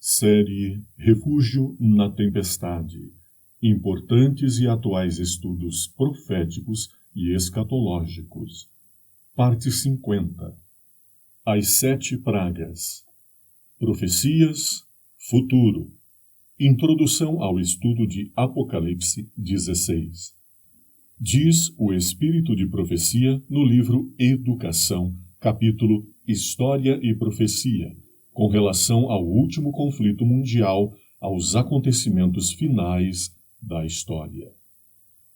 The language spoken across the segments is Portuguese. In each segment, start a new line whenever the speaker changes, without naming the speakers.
Série Refúgio na Tempestade. Importantes e atuais estudos proféticos e escatológicos. Parte 50. As 7 pragas. Profecias, futuro. Introdução ao estudo de Apocalipse 16. Diz o Espírito de Profecia no livro Educação, capítulo História e Profecia, com relação ao último conflito mundial, aos acontecimentos finais da história.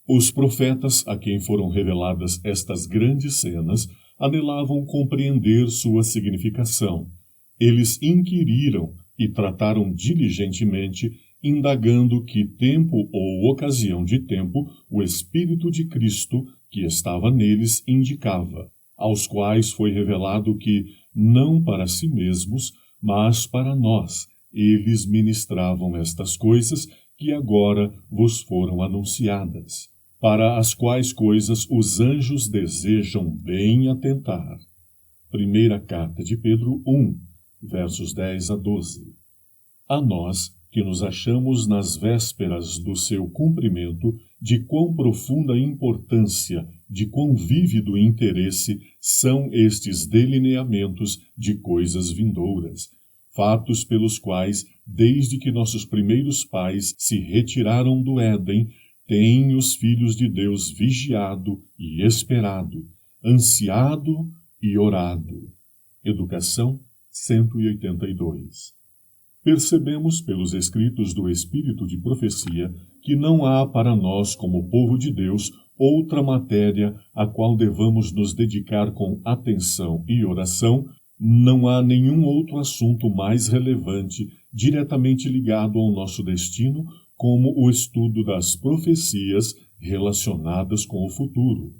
Os profetas a quem foram reveladas estas grandes cenas anelavam compreender sua significação. Eles inquiriram e trataram diligentemente, indagando que tempo ou ocasião de tempo o Espírito de Cristo que estava neles indicava, aos quais foi revelado que, não para si mesmos, mas para nós, eles ministravam estas coisas que agora vos foram anunciadas, para as quais coisas os anjos desejam bem atentar. Primeira Carta de Pedro 1, versos 10 a 12. A nós, que nos achamos nas vésperas do seu cumprimento, de quão profunda importância, de quão vívido interesse são estes delineamentos de coisas vindouras, fatos pelos quais, desde que nossos primeiros pais se retiraram do Éden, têm os filhos de Deus vigiado e esperado, ansiado e orado. Educação 182. Percebemos pelos escritos do Espírito de Profecia que não há para nós, como povo de Deus, outra matéria a qual devamos nos dedicar com atenção e oração. Não há nenhum outro assunto mais relevante, diretamente ligado ao nosso destino, como o estudo das profecias relacionadas com o futuro.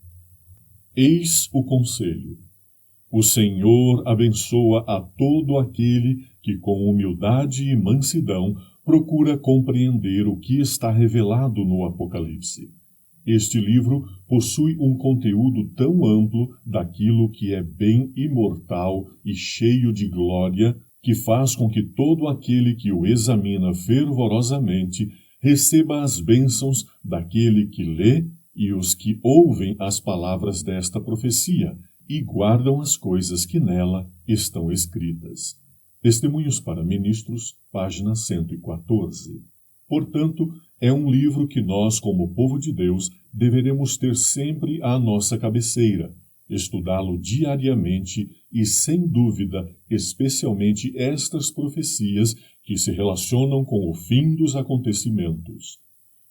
Eis o conselho. O Senhor abençoa a todo aquele que, com humildade e mansidão, procura compreender o que está revelado no Apocalipse. Este livro possui um conteúdo tão amplo daquilo que é bem imortal e cheio de glória, que faz com que todo aquele que o examina fervorosamente receba as bênçãos daquele que lê e os que ouvem as palavras desta profecia e guardam as coisas que nela estão escritas. Testemunhos para Ministros, página 114. Portanto, é um livro que nós, como povo de Deus, deveremos ter sempre à nossa cabeceira, estudá-lo diariamente e, sem dúvida, especialmente estas profecias que se relacionam com o fim dos acontecimentos.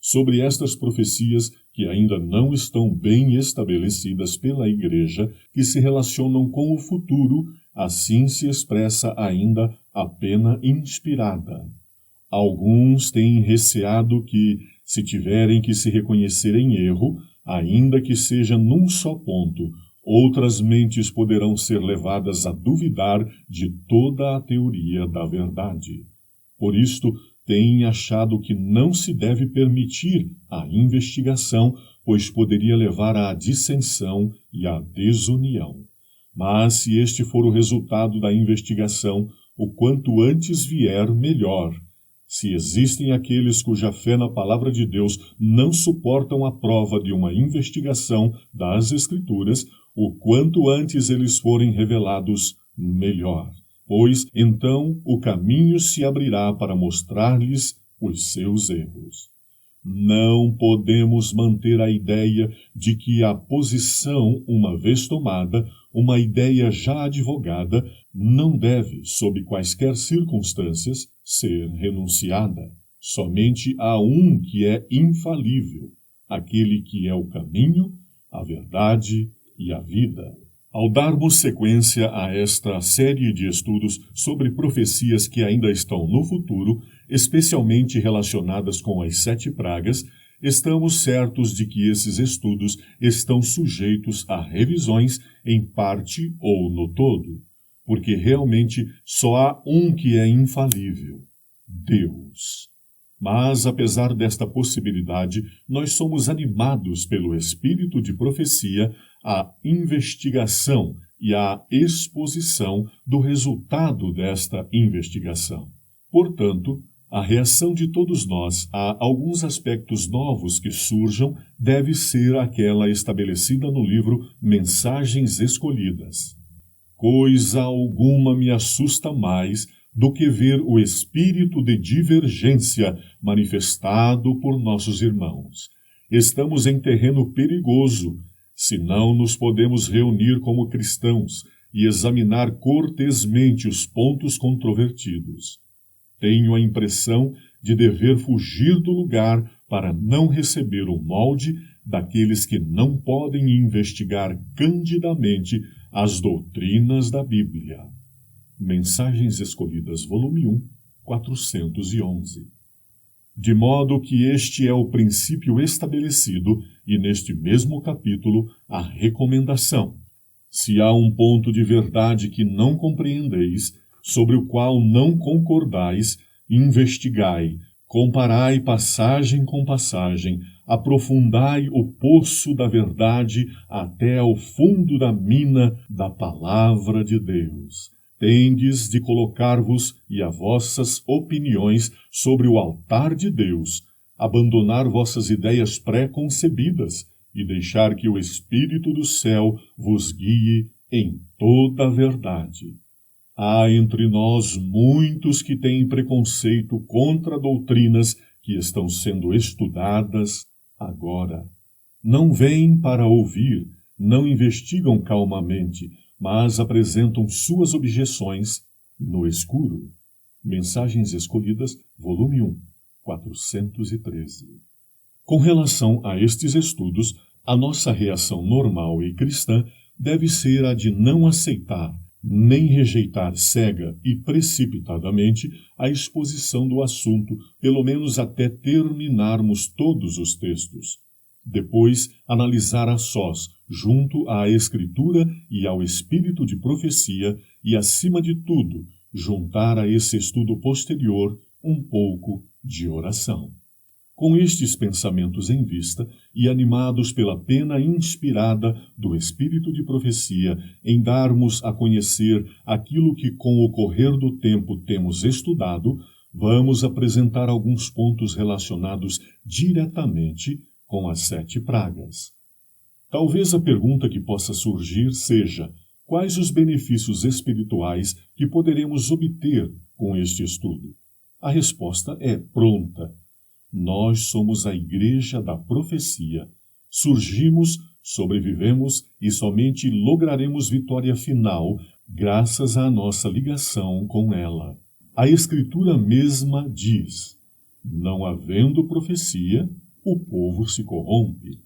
Sobre estas profecias que ainda não estão bem estabelecidas pela Igreja, que se relacionam com o futuro, assim se expressa ainda a pena inspirada. Alguns têm receado que, se tiverem que se reconhecer em erro, ainda que seja num só ponto, outras mentes poderão ser levadas a duvidar de toda a teoria da verdade. Por isto, têm achado que não se deve permitir a investigação, pois poderia levar à dissensão e à desunião. Mas, se este for o resultado da investigação, o quanto antes vier, melhor. Se existem aqueles cuja fé na palavra de Deus não suportam a prova de uma investigação das Escrituras, o quanto antes eles forem revelados, melhor. Pois, então, o caminho se abrirá para mostrar-lhes os seus erros. Não podemos manter a ideia de que a posição, uma vez tomada, uma ideia já advogada, não deve, sob quaisquer circunstâncias, ser renunciada. Somente há um que é infalível, aquele que é o caminho, a verdade e a vida. Ao darmos sequência a esta série de estudos sobre profecias que ainda estão no futuro, especialmente relacionadas com as 7 pragas, estamos certos de que esses estudos estão sujeitos a revisões em parte ou no todo, porque realmente só há um que é infalível: Deus. Mas, apesar desta possibilidade, nós somos animados pelo Espírito de Profecia à investigação e à exposição do resultado desta investigação. Portanto, a reação de todos nós a alguns aspectos novos que surjam deve ser aquela estabelecida no livro Mensagens Escolhidas. Coisa alguma me assusta mais do que ver o espírito de divergência manifestado por nossos irmãos. Estamos em terreno perigoso, se não nos podemos reunir como cristãos e examinar cortesmente os pontos controvertidos. Tenho a impressão de dever fugir do lugar para não receber o molde daqueles que não podem investigar candidamente as doutrinas da Bíblia. Mensagens Escolhidas, volume 1, 411. De modo que este é o princípio estabelecido, e neste mesmo capítulo, a recomendação. Se há um ponto de verdade que não compreendeis, sobre o qual não concordais, investigai, comparai passagem com passagem, aprofundai o poço da verdade até ao fundo da mina da palavra de Deus. Tendes de colocar-vos e as vossas opiniões sobre o altar de Deus, abandonar vossas ideias pré-concebidas e deixar que o Espírito do céu vos guie em toda a verdade. Há entre nós muitos que têm preconceito contra doutrinas que estão sendo estudadas agora. Não vêm para ouvir, não investigam calmamente, mas apresentam suas objeções no escuro. Mensagens Escolhidas, volume 1, 413. Com relação a estes estudos, a nossa reação normal e cristã deve ser a de não aceitar, nem rejeitar cega e precipitadamente a exposição do assunto, pelo menos até terminarmos todos os textos. Depois, analisar a sós, junto à Escritura e ao espírito de profecia, e, acima de tudo, juntar a esse estudo posterior um pouco de oração. Com estes pensamentos em vista e animados pela pena inspirada do espírito de profecia em darmos a conhecer aquilo que com o correr do tempo temos estudado, vamos apresentar alguns pontos relacionados diretamente com as 7 pragas. Talvez a pergunta que possa surgir seja: quais os benefícios espirituais que poderemos obter com este estudo? A resposta é pronta. Nós somos a Igreja da Profecia. Surgimos, sobrevivemos e somente lograremos vitória final graças à nossa ligação com ela. A Escritura mesma diz: não havendo profecia, o povo se corrompe.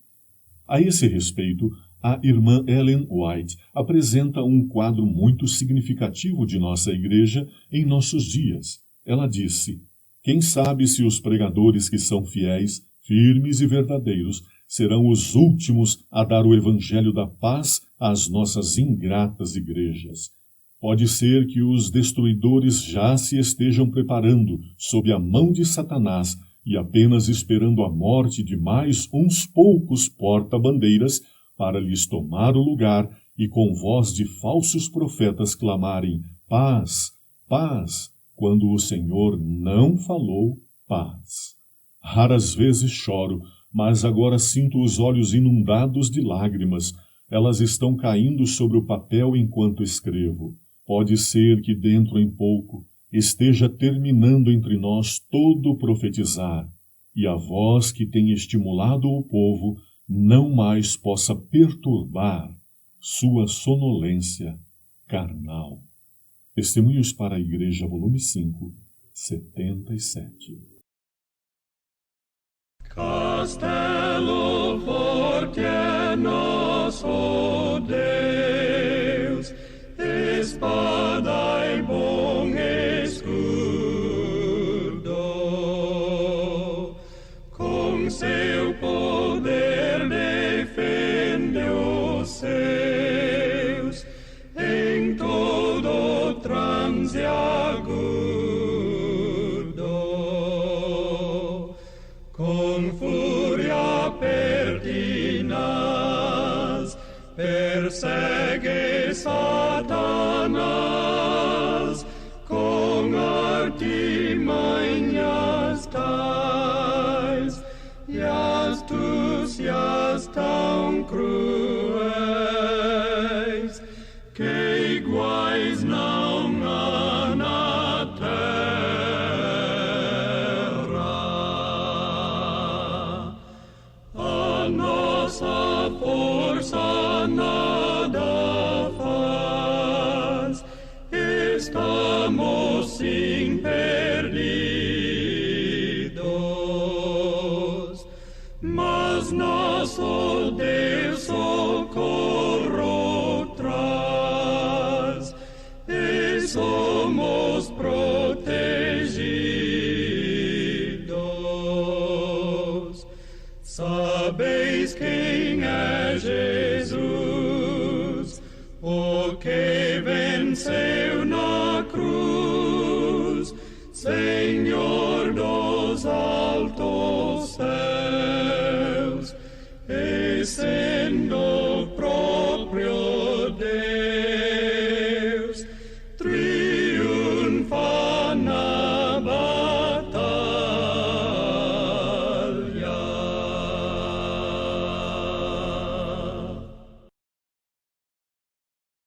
A esse respeito, a irmã Ellen White apresenta um quadro muito significativo de nossa Igreja em nossos dias. Ela disse: quem sabe se os pregadores que são fiéis, firmes e verdadeiros serão os últimos a dar o evangelho da paz às nossas ingratas igrejas. Pode ser que os destruidores já se estejam preparando sob a mão de Satanás e apenas esperando a morte de mais uns poucos porta-bandeiras para lhes tomar o lugar e com voz de falsos profetas clamarem paz, paz, quando o Senhor não falou paz. Raras vezes choro, mas agora sinto os olhos inundados de lágrimas. Elas estão caindo sobre o papel enquanto escrevo. Pode ser que dentro em pouco esteja terminando entre nós todo o profetizar, e a voz que tem estimulado o povo não mais possa perturbar sua sonolência carnal. Testemunhos para a Igreja, volume 5, 77.
Castelo forte é nosso Deus, espada e bom escudo, com seu poder defende os seus em todo transe agudo, com fúria pertinaz persegue Satanás, com artimanhas estamos perdidos, mas nosso Deus socorro traz, e somos protegidos. Sabeis quem é Jesus, o que venceu na cruz, Senhor dos altos céus, e